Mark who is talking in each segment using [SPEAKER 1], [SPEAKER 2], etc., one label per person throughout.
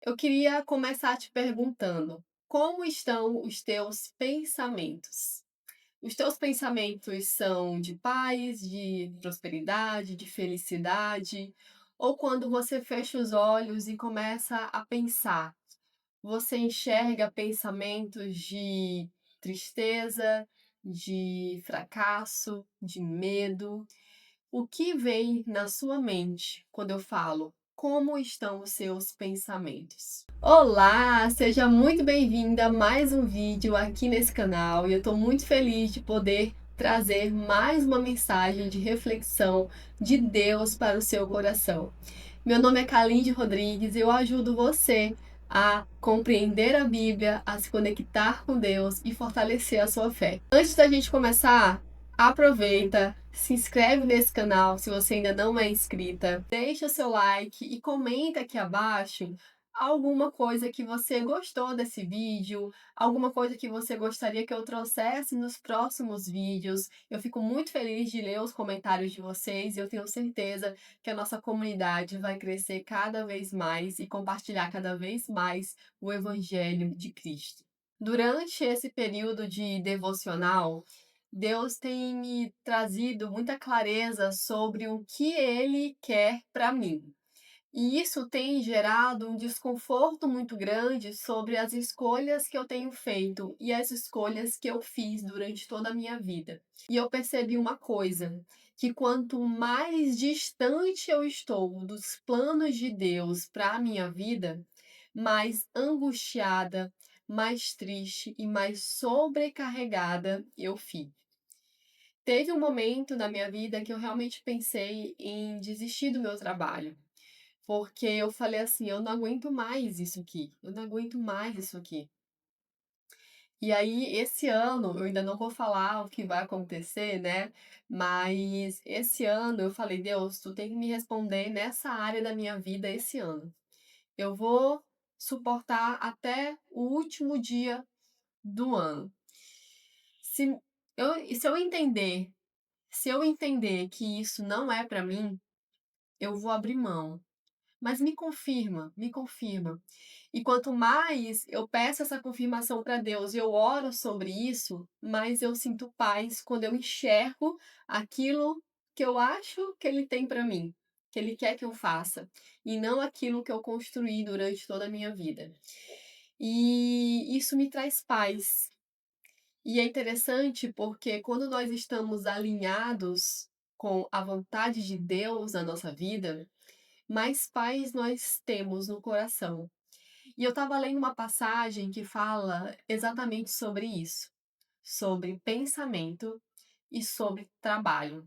[SPEAKER 1] Eu queria começar te perguntando: como estão os teus pensamentos? Os teus pensamentos são de paz, de prosperidade, de felicidade? Ou quando você fecha os olhos e começa a pensar, você enxerga pensamentos de tristeza, de fracasso, de medo? O que vem na sua mente quando eu falo como estão os seus pensamentos? Olá, seja muito bem-vinda a mais um vídeo aqui nesse canal e eu estou muito feliz de poder trazer mais uma mensagem de reflexão de Deus para o seu coração. Meu nome é Kalinde Rodrigues e eu ajudo você a compreender a Bíblia, a se conectar com Deus e fortalecer a sua fé. Antes da gente começar, aproveita, se inscreve nesse canal se você ainda não é inscrita, deixa seu like e comenta aqui abaixo alguma coisa que você gostou desse vídeo, alguma coisa que você gostaria que eu trouxesse nos próximos vídeos. Eu fico muito feliz de ler os comentários de vocês e eu tenho certeza que a nossa comunidade vai crescer cada vez mais e compartilhar cada vez mais o Evangelho de Cristo. Durante esse período de devocional, Deus tem me trazido muita clareza sobre o que Ele quer para mim. E isso tem gerado um desconforto muito grande sobre as escolhas que eu tenho feito e as escolhas que eu fiz durante toda a minha vida. E eu percebi uma coisa, que quanto mais distante eu estou dos planos de Deus para a minha vida, mais angustiada, mais triste e mais sobrecarregada eu fico. Teve um momento na minha vida que eu realmente pensei em desistir do meu trabalho. Porque eu falei assim: "Eu não aguento mais isso aqui, eu não aguento mais isso aqui". E aí, esse ano, eu ainda não vou falar o que vai acontecer, né, mas esse ano eu falei: "Deus, tu tem que me responder nessa área da minha vida esse ano. Eu vou suportar até o último dia do ano. Se se eu entender que isso não é para mim, eu vou abrir mão". Mas me confirma, me confirma. E quanto mais eu peço essa confirmação para Deus e eu oro sobre isso, mais eu sinto paz quando eu enxergo aquilo que eu acho que Ele tem para mim, que Ele quer que eu faça, e não aquilo que eu construí durante toda a minha vida. E isso me traz paz. E é interessante porque quando nós estamos alinhados com a vontade de Deus na nossa vida, mais paz nós temos no coração. E eu estava lendo uma passagem que fala exatamente sobre isso, sobre pensamento e sobre trabalho.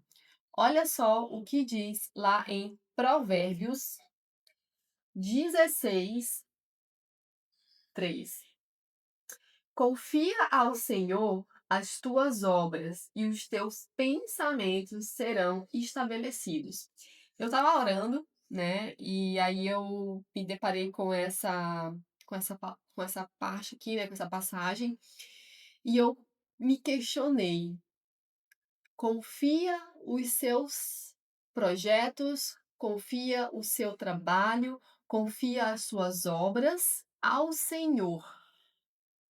[SPEAKER 1] Olha só o que diz lá em Provérbios 16:3. Confia ao Senhor as tuas obras e os teus pensamentos serão estabelecidos. Eu estava orando, né? E aí eu me deparei com essa parte aqui, né? Com essa passagem, e eu me questionei. Confia os seus projetos, confia o seu trabalho, confia as suas obras ao Senhor.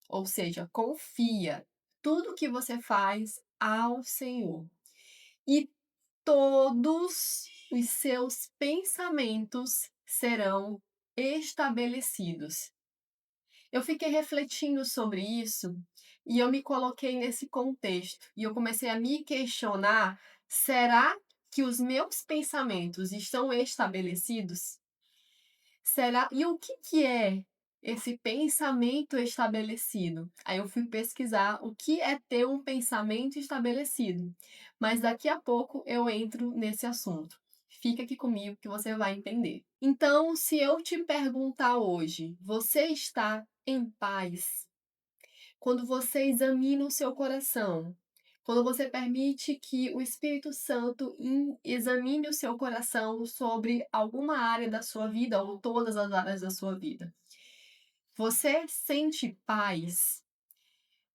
[SPEAKER 1] Ou seja, confia tudo que você faz ao Senhor. E todos os seus pensamentos serão estabelecidos. Eu fiquei refletindo sobre isso e eu me coloquei nesse contexto e eu comecei a me questionar: será que os meus pensamentos estão estabelecidos? Será? E o que que é esse pensamento estabelecido? Aí eu fui pesquisar o que é ter um pensamento estabelecido. Mas daqui a pouco eu entro nesse assunto. Fica aqui comigo que você vai entender. Então, se eu te perguntar hoje, você está em paz? Quando você examina o seu coração, quando você permite que o Espírito Santo examine o seu coração sobre alguma área da sua vida ou todas as áreas da sua vida, você sente paz?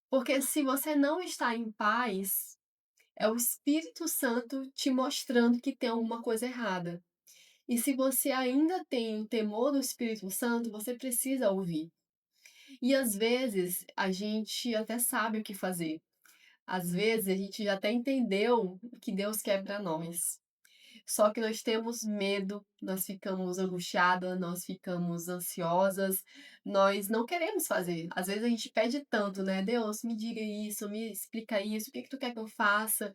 [SPEAKER 1] Porque se você não está em paz, é o Espírito Santo te mostrando que tem alguma coisa errada. E se você ainda tem o temor do Espírito Santo, você precisa ouvir. E às vezes a gente até sabe o que fazer. Às vezes a gente já até entendeu o que Deus quer para nós. Só que nós temos medo, nós ficamos angustiadas, nós ficamos ansiosas, nós não queremos fazer. Às vezes a gente pede tanto, né? Deus, me diga isso, me explica isso, o que que tu quer que eu faça?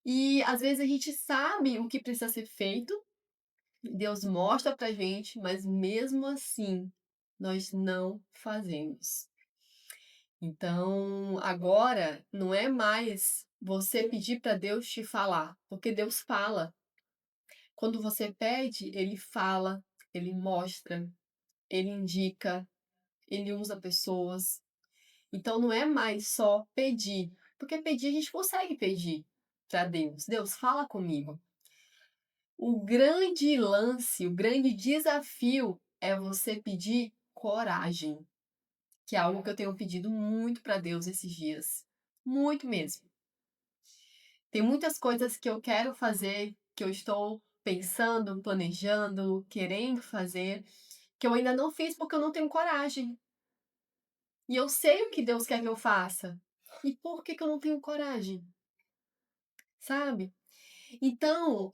[SPEAKER 1] E às vezes a gente sabe o que precisa ser feito, Deus mostra pra gente, mas mesmo assim nós não fazemos. Então, agora não é mais você pedir para Deus te falar, porque Deus fala. Quando você pede, ele fala, ele mostra, ele indica, ele usa pessoas. Então não é mais só pedir, porque pedir a gente consegue pedir para Deus. Deus, fala comigo. O grande lance, o grande desafio é você pedir coragem, que é algo que eu tenho pedido muito para Deus esses dias. Muito mesmo. Tem muitas coisas que eu quero fazer, que eu estou pensando, planejando, querendo fazer, que eu ainda não fiz porque eu não tenho coragem. E eu sei o que Deus quer que eu faça. E por que que eu não tenho coragem? Sabe? Então,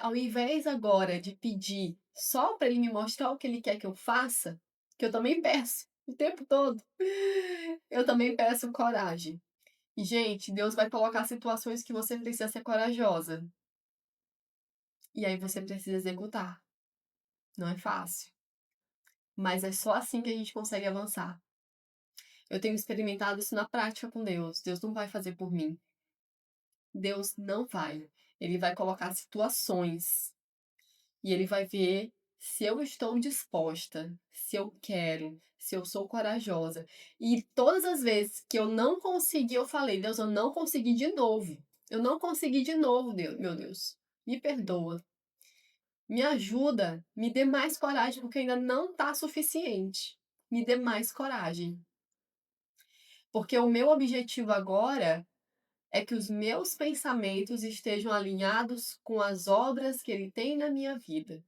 [SPEAKER 1] ao invés agora de pedir só para Ele me mostrar o que Ele quer que eu faça, que eu também peço o tempo todo, eu também peço coragem. E, gente, Deus vai colocar situações que você precisa ser corajosa. E aí você precisa executar. Não é fácil. Mas é só assim que a gente consegue avançar. Eu tenho experimentado isso na prática com Deus. Deus não vai fazer por mim. Deus não vai. Ele vai colocar situações e ele vai ver se eu estou disposta, se eu quero, se eu sou corajosa. E todas as vezes que eu não consegui, eu falei, Deus, eu não consegui de novo. Eu não consegui de novo, Deus, meu Deus. Me perdoa. Me ajuda, me dê mais coragem, porque ainda não está suficiente. Me dê mais coragem. Porque o meu objetivo agora é que os meus pensamentos estejam alinhados com as obras que Ele tem na minha vida.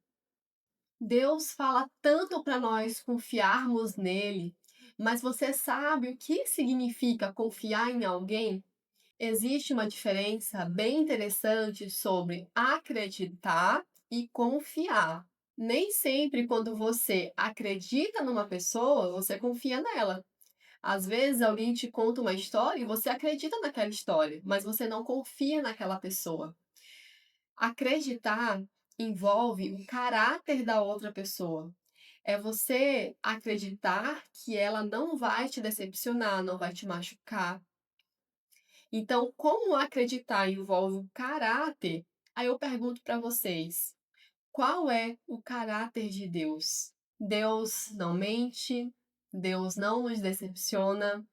[SPEAKER 1] Deus fala tanto para nós confiarmos nele, mas você sabe o que significa confiar em alguém? Existe uma diferença bem interessante sobre acreditar e confiar. Nem sempre, quando você acredita numa pessoa, você confia nela. Às vezes alguém te conta uma história e você acredita naquela história, mas você não confia naquela pessoa. Acreditar envolve o caráter da outra pessoa. É você acreditar que ela não vai te decepcionar, não vai te machucar. Então, como acreditar envolve o caráter, aí eu pergunto para vocês: qual é o caráter de Deus? Deus não mente, Deus não nos decepciona,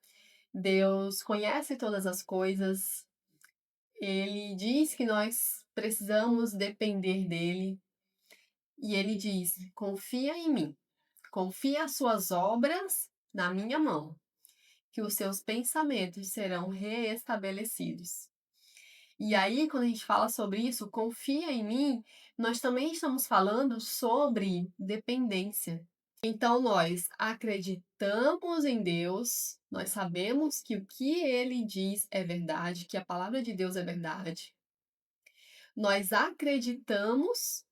[SPEAKER 1] Deus conhece todas as coisas, Ele diz que nós precisamos depender dele, e ele diz: confia em mim, confia as suas obras na minha mão, que os seus pensamentos serão reestabelecidos. E aí, quando a gente fala sobre isso, confia em mim, nós também estamos falando sobre dependência. Então, nós acreditamos em Deus, nós sabemos que o que ele diz é verdade, que a palavra de Deus é verdade. Nós acreditamos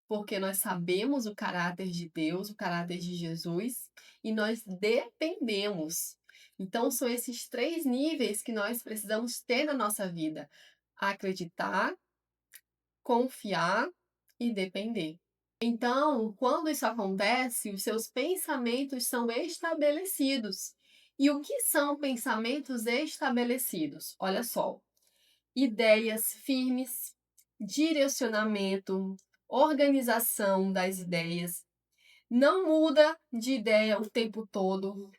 [SPEAKER 1] porque nós sabemos o caráter de Deus, o caráter de Jesus, e nós dependemos. Então, são esses três níveis que nós precisamos ter na nossa vida: acreditar, confiar e depender. Então, quando isso acontece, os seus pensamentos são estabelecidos. E o que são pensamentos estabelecidos? Olha só: ideias firmes, direcionamento, organização das ideias. Não muda de ideia o tempo todo.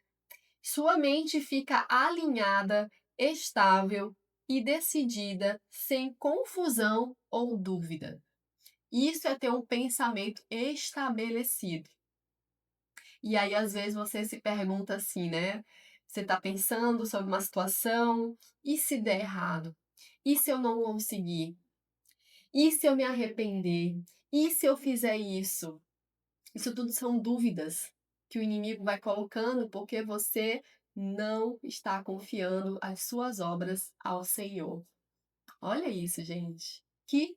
[SPEAKER 1] Sua mente fica alinhada, estável e decidida, sem confusão ou dúvida. Isso é ter um pensamento estabelecido. E aí, às vezes, você se pergunta assim, né? Você está pensando sobre uma situação, e se der errado? E se eu não conseguir? E se eu me arrepender? E se eu fizer isso? Isso tudo são dúvidas que o inimigo vai colocando, porque você não está confiando as suas obras ao Senhor. Olha isso, gente. Que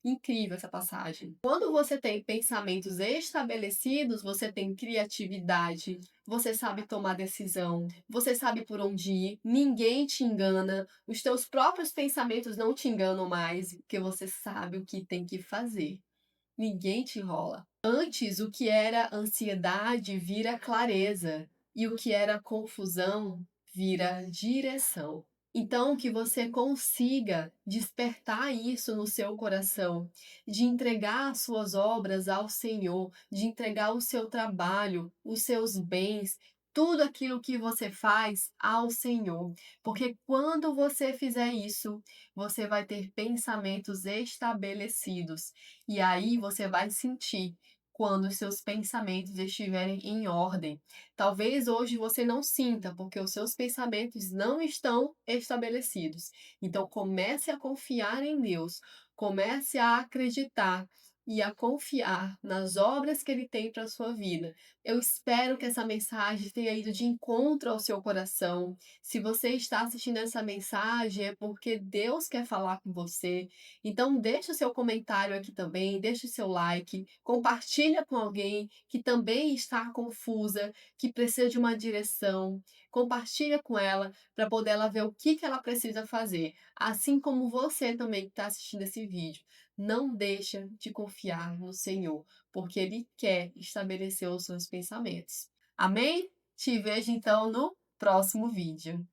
[SPEAKER 1] incrível essa passagem. Quando você tem pensamentos estabelecidos, você tem criatividade, você sabe tomar decisão, você sabe por onde ir, ninguém te engana, os teus próprios pensamentos não te enganam mais, porque você sabe o que tem que fazer. Ninguém te enrola. Antes, o que era ansiedade vira clareza, e o que era confusão vira direção. Então, que você consiga despertar isso no seu coração, de entregar as suas obras ao Senhor, de entregar o seu trabalho, os seus bens, tudo aquilo que você faz ao Senhor. Porque quando você fizer isso, você vai ter pensamentos estabelecidos e aí você vai sentir quando os seus pensamentos estiverem em ordem. Talvez hoje você não sinta, porque os seus pensamentos não estão estabelecidos. Então comece a confiar em Deus, comece a acreditar e a confiar nas obras que ele tem para a sua vida. Eu espero que essa mensagem tenha ido de encontro ao seu coração. Se você está assistindo essa mensagem, é porque Deus quer falar com você. Então, deixa o seu comentário aqui também, deixa o seu like, compartilha com alguém que também está confusa, que precisa de uma direção. Compartilha com ela para poder ela ver o que ela precisa fazer. Assim como você também que está assistindo esse vídeo. Não deixa de confiar no Senhor, porque Ele quer estabelecer os seus pensamentos. Amém? Te vejo então no próximo vídeo.